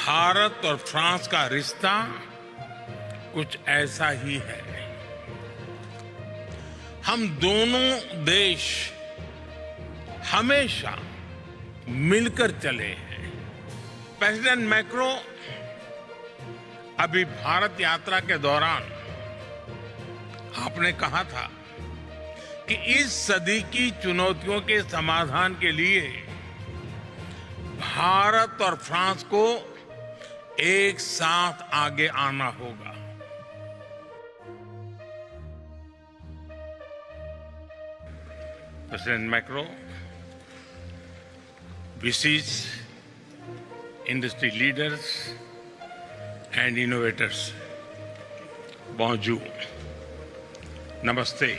भारत और फ्रांस का रिश्ता कुछ ऐसा ही है। हम दोनों देश हमेशा मिलकर चले हैं। प्रेसिडेंट मैक्रो अभी भारत यात्रा के दौरान आपने कहा था कि इस सदी की चुनौतियों के समाधान के लिए भारत और फ्रांस को एक साथ आगे आना होगा। President Macron wishes industry leaders and innovators bonjour, नमस्ते।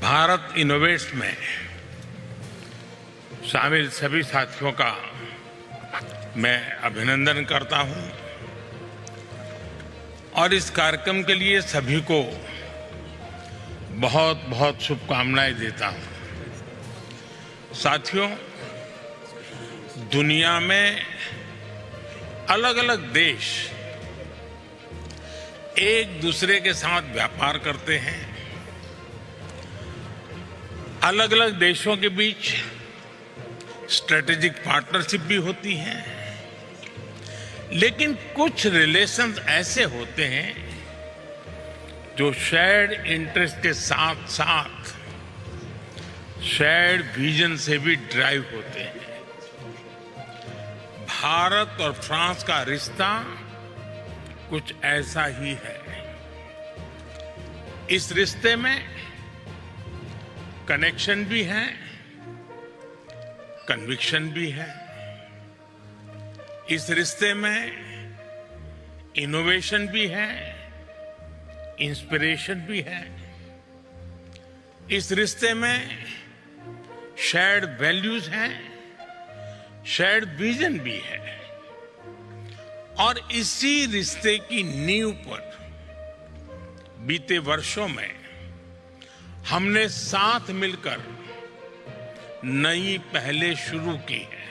भारत इनोवेट्स में शामिल सभी साथियों का मैं अभिनंदन करता हूं और इस कार्यक्रम के लिए सभी को बहुत बहुत शुभकामनाएं देता हूं। साथियों, दुनिया में अलग अलग देश एक दूसरे के साथ व्यापार करते हैं। अलग अलग देशों के बीच स्ट्रेटेजिक पार्टनरशिप भी होती है, लेकिन कुछ रिलेशंस ऐसे होते हैं जो शेयर्ड इंटरेस्ट के साथ साथ शेयर्ड विजन से भी ड्राइव होते हैं। भारत और फ्रांस का रिश्ता कुछ ऐसा ही है। इस रिश्ते में कनेक्शन भी है, कन्विक्शन भी है। इस रिश्ते में इनोवेशन भी है, इंस्पिरेशन भी है। इस रिश्ते में शेयर्ड वैल्यूज हैं, शेयर्ड विजन भी है। और इसी रिश्ते की नींव पर बीते वर्षों में हमने साथ मिलकर नई पहलें शुरू की हैं,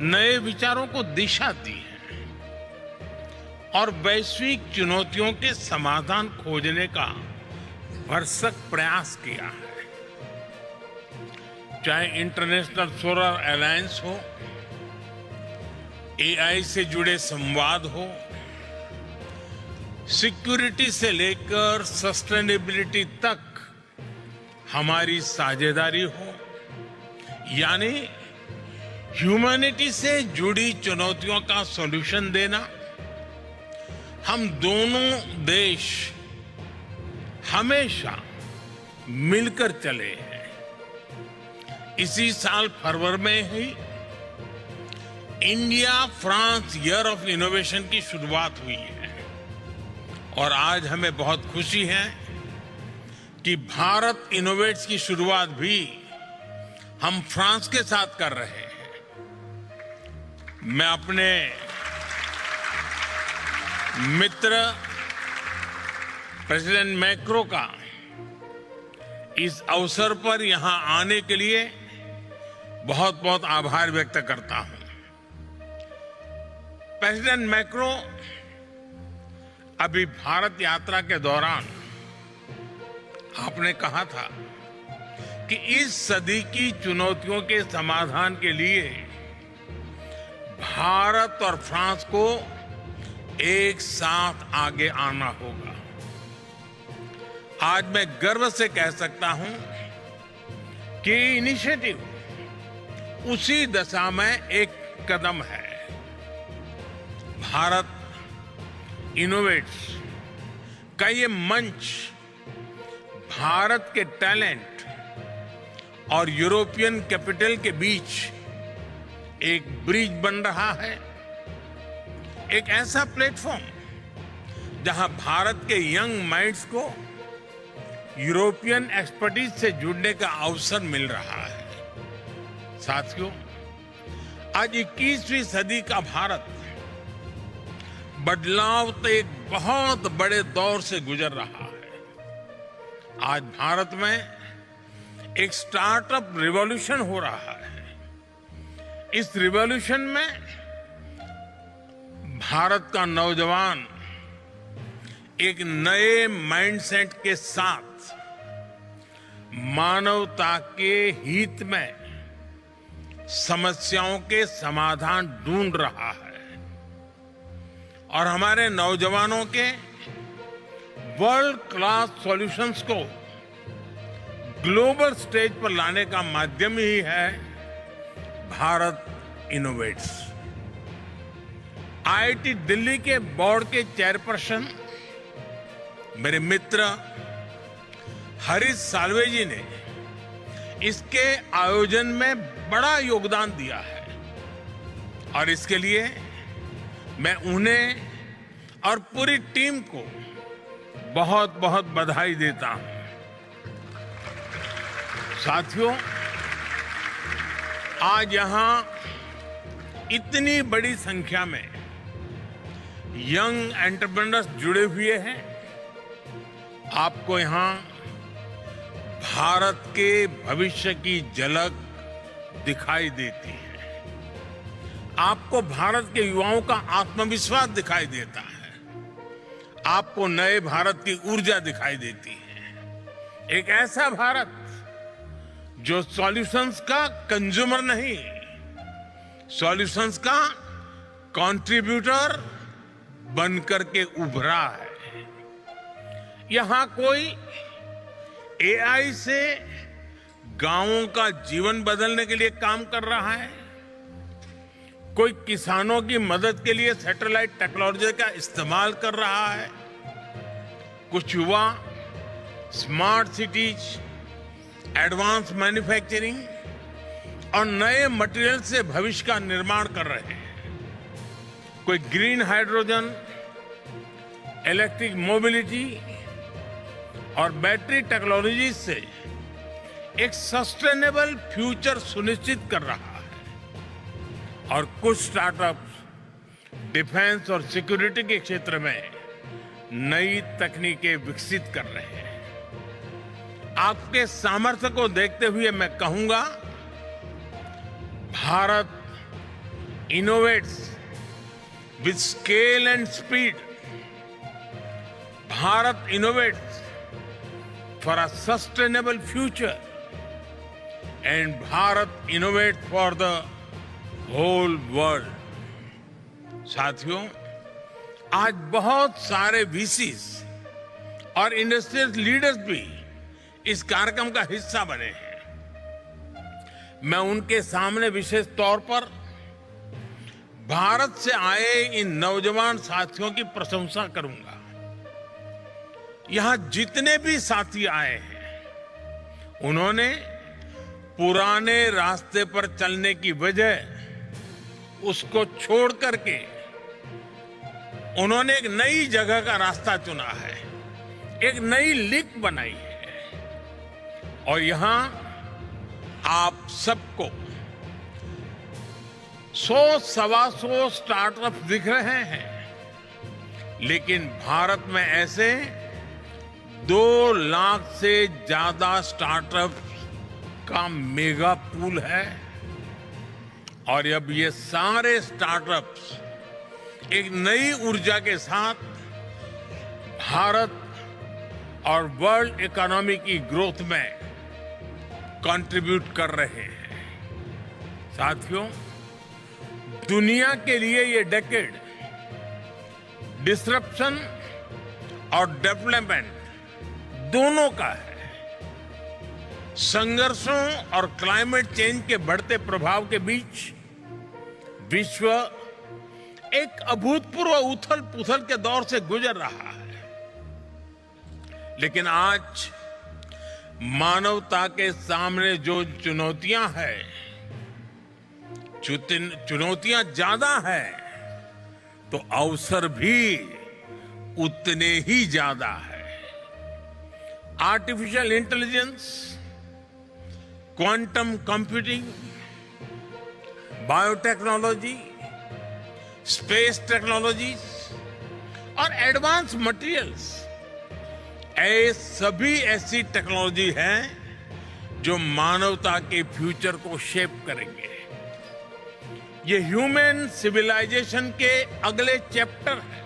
नए विचारों को दिशा दी है और वैश्विक चुनौतियों के समाधान खोजने का भरसक प्रयास किया है। चाहे इंटरनेशनल सोलर अलायंस हो, एआई से जुड़े संवाद हो, सिक्योरिटी से लेकर सस्टेनेबिलिटी तक हमारी साझेदारी हो, यानी ह्यूमैनिटी से जुड़ी चुनौतियों का सॉल्यूशन देना। हम दोनों देश हमेशा मिलकर चले हैं। इसी साल फरवरी में ही India France year of innovation की शुरुआत हुई है और आज हमें बहुत खुशी है कि भारत इनोवेट्स की शुरुआत भी हम फ्रांस के साथ कर रहे हैं। मैं अपने मित्र प्रेसिडेंट मैक्रो का इस अवसर पर यहां आने के लिए बहुत बहुत आभार व्यक्त करता हूं। प्रेसिडेंट मैक्रो अभी भारत यात्रा के दौरान आपने कहा था कि इस सदी की चुनौतियों के समाधान के लिए भारत और फ्रांस को एक साथ आगे आना होगा। आज मैं गर्व से कह सकता हूं कि इनिशिएटिव उसी दिशा में एक कदम है। भारत इनोवेट्स का ये मंच भारत के टैलेंट और यूरोपियन कैपिटल के बीच एक ब्रिज बन रहा है, एक ऐसा प्लेटफॉर्म जहां भारत के यंग माइंड्स को यूरोपियन एक्सपर्टीज से जुड़ने का अवसर मिल रहा है। साथियों, आज 21वीं सदी का भारत बदलाव के एक बहुत बड़े दौर से गुजर रहा है। आज भारत में एक स्टार्टअप रिवॉल्यूशन हो रहा है। इस रिवॉल्यूशन में भारत का नौजवान एक नए माइंडसेट के साथ मानवता के हित में समस्याओं के समाधान ढूंढ रहा है और हमारे नौजवानों के वर्ल्ड क्लास सॉल्यूशंस को ग्लोबल स्टेज पर लाने का माध्यम ही है भारत इनोवेट्स। आईआईटी दिल्ली के बोर्ड के चेयरपर्सन मेरे मित्र हरीश साल्वे जी ने इसके आयोजन में बड़ा योगदान दिया है और इसके लिए मैं उन्हें और पूरी टीम को बहुत बहुत बधाई देता हूं। साथियों, आज यहां इतनी बड़ी संख्या में यंग एंटरप्रेन्योर्स जुड़े हुए हैं। आपको यहां भारत के भविष्य की झलक दिखाई देती है। आपको भारत के युवाओं का आत्मविश्वास दिखाई देता है। आपको नए भारत की ऊर्जा दिखाई देती है। एक ऐसा भारत जो सॉल्यूशंस का कंज्यूमर नहीं, सॉल्यूशंस का कंट्रीब्यूटर बनकर के उभरा है। यहां कोई एआई से गांवों का जीवन बदलने के लिए काम कर रहा है, कोई किसानों की मदद के लिए सैटेलाइट टेक्नोलॉजी का इस्तेमाल कर रहा है, कुछ युवा स्मार्ट सिटीज, एडवांस मैन्युफैक्चरिंग और नए मटेरियल से भविष्य का निर्माण कर रहे हैं, कोई ग्रीन हाइड्रोजन, इलेक्ट्रिक मोबिलिटी और बैटरी टेक्नोलॉजी से एक सस्टेनेबल फ्यूचर सुनिश्चित कर रहा है और कुछ स्टार्टअप्स डिफेंस और सिक्योरिटी के क्षेत्र में नई तकनीकें विकसित कर रहे हैं। आपके सामर्थ्य को देखते हुए मैं कहूंगा, Bharat innovates with scale and speed. Bharat innovates for a sustainable future and Bharat innovate for the whole world. साथियों, आज बहुत सारे वीसीज और इंडस्ट्रियल लीडर्स भी इस कार्यक्रम का हिस्सा बने हैं। मैं उनके सामने विशेष तौर पर भारत से आए इन नौजवान साथियों की प्रशंसा करूंगा। यहां जितने भी साथी आए हैं, उन्होंने पुराने रास्ते पर चलने की वजह उसको छोड़ करके उन्होंने एक नई जगह का रास्ता चुना है, एक नई लिंक बनाई है और यहां आप सबको 100-125 स्टार्टअप दिख रहे हैं, लेकिन भारत में ऐसे 2 लाख से ज्यादा स्टार्टअप का मेगा पूल है और अब ये सारे स्टार्टअप्स एक नई ऊर्जा के साथ भारत और वर्ल्ड इकोनॉमी की ग्रोथ में कंट्रीब्यूट कर रहे हैं। साथियों, दुनिया के लिए ये डेकेड डिसरप्शन और डेवलपमेंट दोनों का है। संघर्षों और क्लाइमेट चेंज के बढ़ते प्रभाव के बीच विश्व एक अभूतपूर्व उथल पुथल के दौर से गुजर रहा है, लेकिन आज मानवता के सामने जो चुनौतियां हैं, चुनौतियां ज्यादा हैं तो अवसर भी उतने ही ज्यादा है। Artificial intelligence, quantum computing, biotechnology, space technologies और एडवांस मटेरियल्स, सभी ऐसी टेक्नोलॉजी हैं जो मानवता के फ्यूचर को शेप करेंगे। ये ह्यूमन सिविलाइजेशन के अगले चैप्टर है।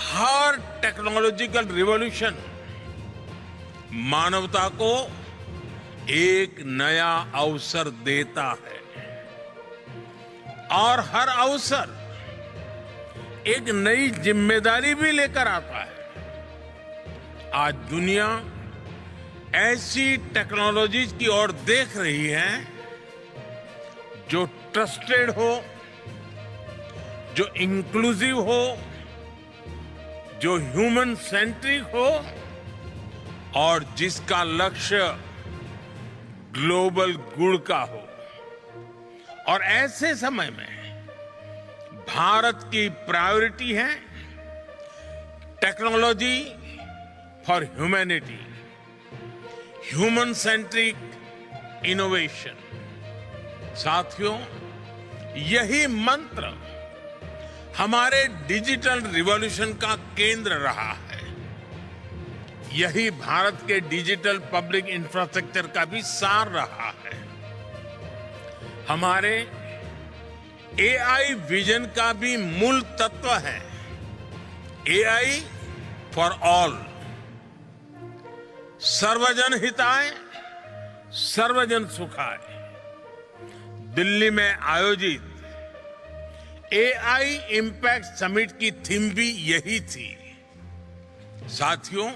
हर टेक्नोलॉजिकल रिवॉल्यूशन मानवता को एक नया अवसर देता है और हर अवसर एक नई जिम्मेदारी भी लेकर आता है। आज दुनिया ऐसी टेक्नोलॉजीज की ओर देख रही है जो ट्रस्टेड हो, जो इंक्लूसिव हो, जो ह्यूमन सेंट्रिक हो और जिसका लक्ष्य ग्लोबल गुड का हो। और ऐसे समय में भारत की प्रायोरिटी है technology for humanity, human centric innovation. साथियों, यही मंत्र हमारे डिजिटल रिवॉल्यूशन का केंद्र रहा है। यही भारत के डिजिटल पब्लिक इंफ्रास्ट्रक्चर का भी सार रहा है। हमारे एआई विजन का भी मूल तत्व है एआई फॉर ऑल, सर्वजन हिताय सर्वजन सुखाय। दिल्ली में आयोजित एआई इंपैक्ट समिट की थीम भी यही थी। साथियों,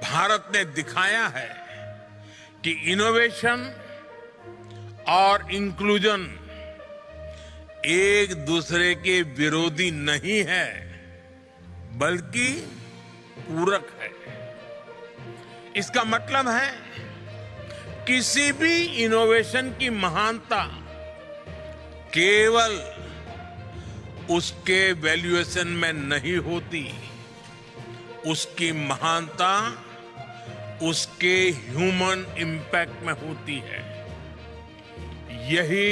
भारत ने दिखाया है कि इनोवेशन और इंक्लूजन एक दूसरे के विरोधी नहीं है, बल्कि पूरक है। इसका मतलब है किसी भी इनोवेशन की महानता केवल उसके वैल्यूएशन में नहीं होती, उसकी महानता उसके ह्यूमन इंपैक्ट में होती है। यही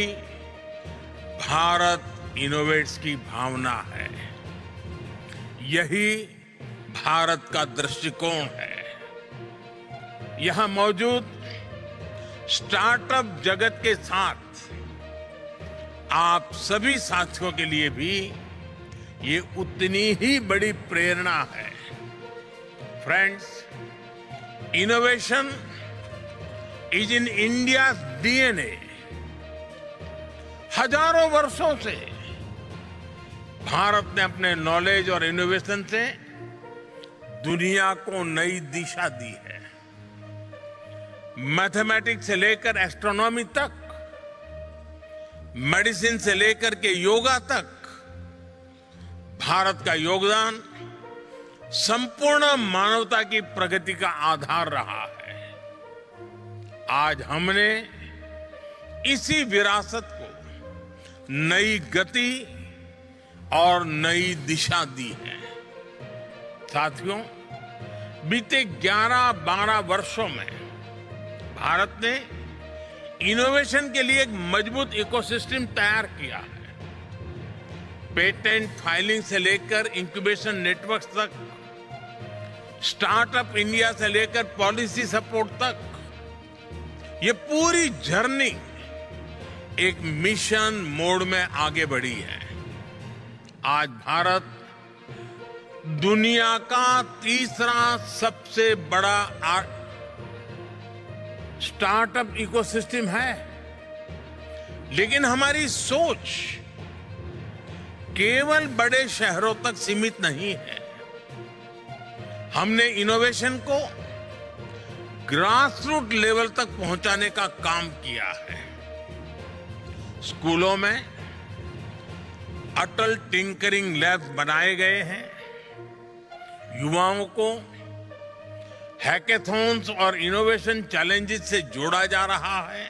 भारत इनोवेट्स की भावना है, यही भारत का दृष्टिकोण है। यहां मौजूद स्टार्टअप जगत के साथ आप सभी साथियों के लिए भी ये उतनी ही बड़ी प्रेरणा है। Friends, innovation is in India DNA. हजारों वर्षों से भारत ने अपने नॉलेज और इनोवेशन से दुनिया को नई दिशा दी है। मैथमेटिक्स से लेकर एस्ट्रोनॉमी तक, मेडिसिन से लेकर के योगा तक, भारत का योगदान संपूर्ण मानवता की प्रगति का आधार रहा है। आज हमने इसी विरासत को नई गति और नई दिशा दी है। साथियों, बीते 11-12 वर्षों में भारत ने इनोवेशन के लिए एक मजबूत इकोसिस्टम तैयार किया है। पेटेंट फाइलिंग से लेकर इंक्यूबेशन नेटवर्क तक, स्टार्टअप इंडिया से लेकर पॉलिसी सपोर्ट तक, ये पूरी जर्नी एक मिशन मोड में आगे बढ़ी है। आज भारत दुनिया का तीसरा सबसे बड़ा स्टार्टअप इकोसिस्टम है, लेकिन हमारी सोच केवल बड़े शहरों तक सीमित नहीं है। हमने इनोवेशन को ग्रासरूट लेवल तक पहुंचाने का काम किया है। स्कूलों में अटल टिंकरिंग लैब्स बनाए गए हैं। युवाओं को हैकेथॉन्स और इनोवेशन चैलेंजेस से जोड़ा जा रहा है।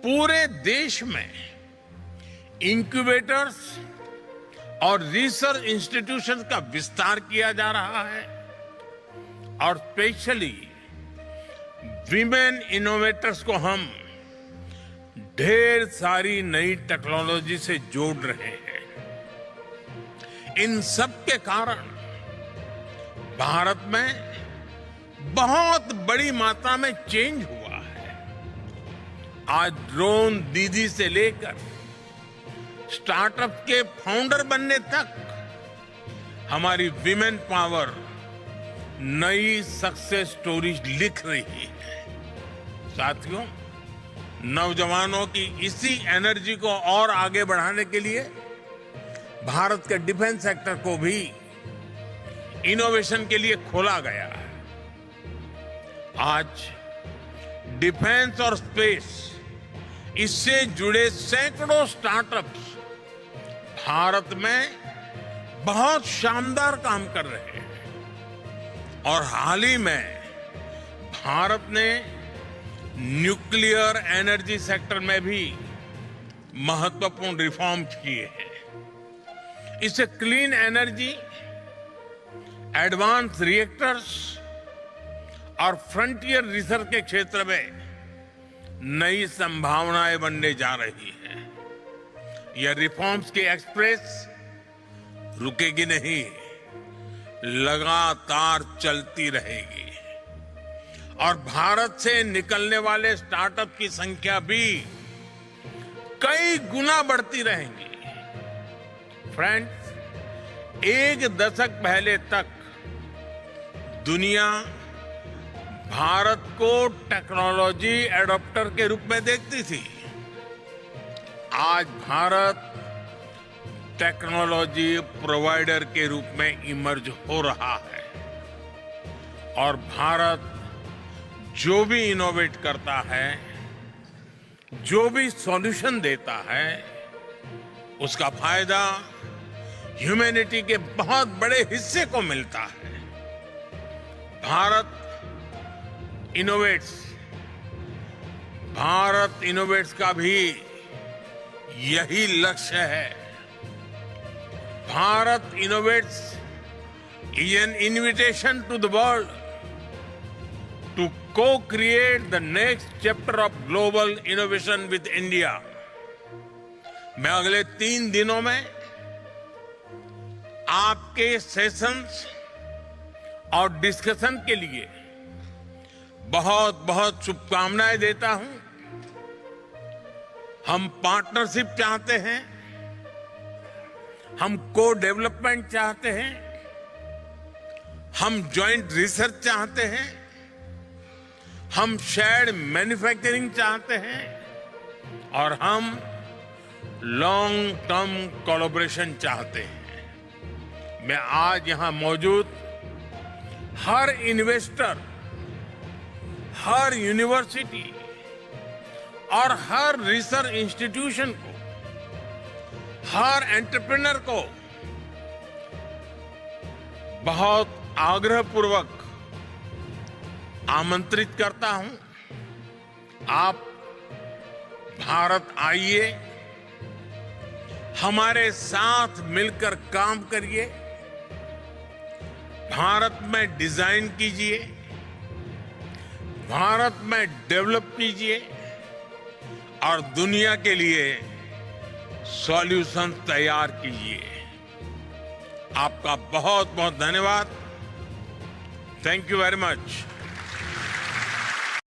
पूरे देश में इंक्यूबेटर्स और रिसर्च इंस्टीट्यूशंस का विस्तार किया जा रहा है और स्पेशली विमेन इनोवेटर्स को हम ढेर सारी नई टेक्नोलॉजी से जोड़ रहे हैं। इन सब के कारण भारत में बहुत बड़ी मात्रा में चेंज हुआ है। आज ड्रोन दीदी से लेकर स्टार्टअप के फाउंडर बनने तक हमारी विमेन पावर नई सक्सेस स्टोरीज लिख रही है। साथियों, नौजवानों की इसी एनर्जी को और आगे बढ़ाने के लिए भारत के डिफेंस सेक्टर को भी इनोवेशन के लिए खोला गया है। आज डिफेंस और स्पेस, इससे जुड़े सैकड़ों स्टार्टअप्स भारत में बहुत शानदार काम कर रहे हैं और हाल ही में भारत ने न्यूक्लियर एनर्जी सेक्टर में भी महत्वपूर्ण रिफॉर्म्स किए हैं। इससे क्लीन एनर्जी, एडवांस रिएक्टर्स और फ्रंटियर रिसर्च के क्षेत्र में नई संभावनाएं बनने जा रही हैं। यह रिफॉर्म्स की एक्सप्रेस रुकेगी नहीं, लगातार चलती रहेगी और भारत से निकलने वाले स्टार्टअप की संख्या भी कई गुना बढ़ती रहेंगी। फ्रेंड्स, एक दशक पहले तक दुनिया भारत को टेक्नोलॉजी एडॉप्टर के रूप में देखती थी। आज भारत टेक्नोलॉजी प्रोवाइडर के रूप में इमर्ज हो रहा है और भारत जो भी इनोवेट करता है, जो भी सॉल्यूशन देता है, उसका फायदा ह्यूमैनिटी के बहुत बड़े हिस्से को मिलता है। भारत इनोवेट्स का भी यही लक्ष्य है। Bharat innovates is an invitation to the world to co-create the next chapter of global innovation with India. मैं अगले 3 दिनों में आपके सेशंस और डिस्कशन के लिए बहुत बहुत शुभकामनाएं देता हूं। हम पार्टनरशिप चाहते हैं, हम को डेवलपमेंट चाहते हैं, हम जॉइंट रिसर्च चाहते हैं, हम शेयर्ड मैन्युफैक्चरिंग चाहते हैं और हम लॉन्ग टर्म कोलैबोरेशन चाहते हैं। मैं आज यहां मौजूद हर इन्वेस्टर, हर यूनिवर्सिटी और हर रिसर्च इंस्टीट्यूशन को, हर एंटरप्रेन्योर को बहुत आग्रहपूर्वक आमंत्रित करता हूं। आप भारत आइए, हमारे साथ मिलकर काम करिए, भारत में डिजाइन कीजिए, भारत में डेवलप कीजिए और दुनिया के लिए सॉल्यूशन तैयार कीजिए। आपका बहुत बहुत धन्यवाद। Thank you very much.